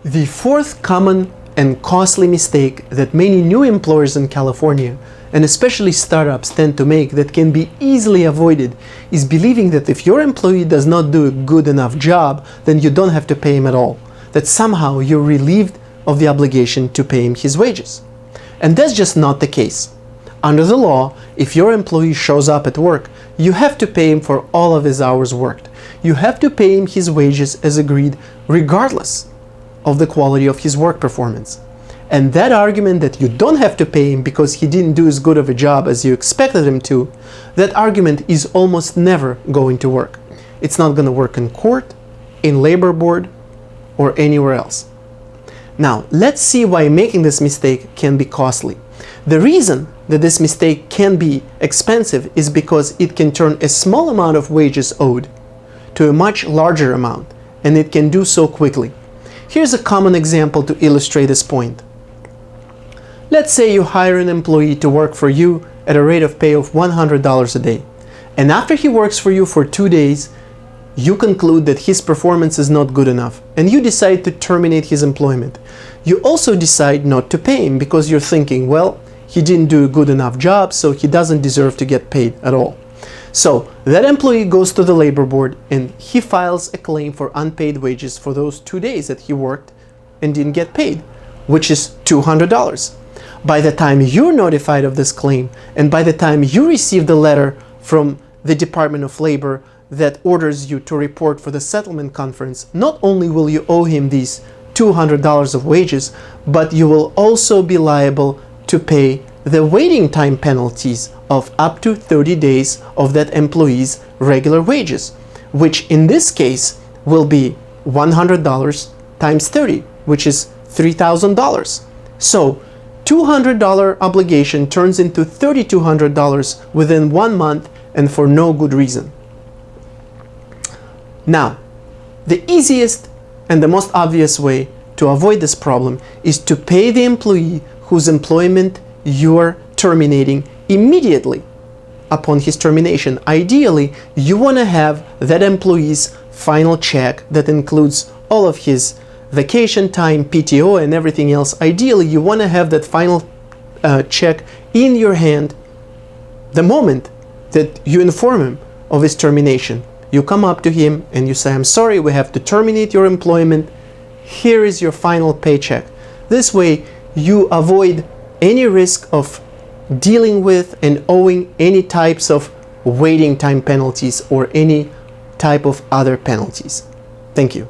The fourth common and costly mistake that many new employers in California, and especially startups, tend to make that can be easily avoided is believing that if your employee does not do a good enough job, then you don't have to pay him at all. That somehow you're relieved of the obligation to pay him his wages. And that's just not the case. Under the law, if your employee shows up at work, you have to pay him for all of his hours worked. You have to pay him his wages as agreed, regardless of the quality of his work performance. And that argument that you don't have to pay him because he didn't do as good of a job as you expected him to, that argument is almost never going to work. It's not going to work in court, in labor board, or anywhere else. Now, let's see why making this mistake can be costly. The reason that this mistake can be expensive is because it can turn a small amount of wages owed to a much larger amount, and it can do so quickly. Here's a common example to illustrate this point. Let's say you hire an employee to work for you at a rate of pay of $100 a day, and after he works for you for 2 days, you conclude that his performance is not good enough, and you decide to terminate his employment. You also decide not to pay him because you're thinking, well, he didn't do a good enough job, so he doesn't deserve to get paid at all. So that employee goes to the labor board and he files a claim for unpaid wages for those 2 days that he worked and didn't get paid, which is $200. By the time you're notified of this claim, and by the time you receive the letter from the Department of Labor that orders you to report for the settlement conference, not only will you owe him these $200 of wages, but you will also be liable to pay the waiting time penalties of up to 30 days of that employee's regular wages, which in this case will be $100 times 30, which is $3,000. So $200 obligation turns into $3,200 within 1 month, and for no good reason. Now, the easiest and the most obvious way to avoid this problem is to pay the employee whose employment you're terminating immediately upon his termination. Ideally, you want to have that employee's final check that includes all of his vacation time, PTO, and everything else. Ideally, you want to have that final check in your hand the moment that you inform him of his termination. You come up to him and you say, I'm sorry, we have to terminate your employment. Here is your final paycheck. This way, you avoid any risk of dealing with and owing any types of waiting time penalties or any type of other penalties. Thank you.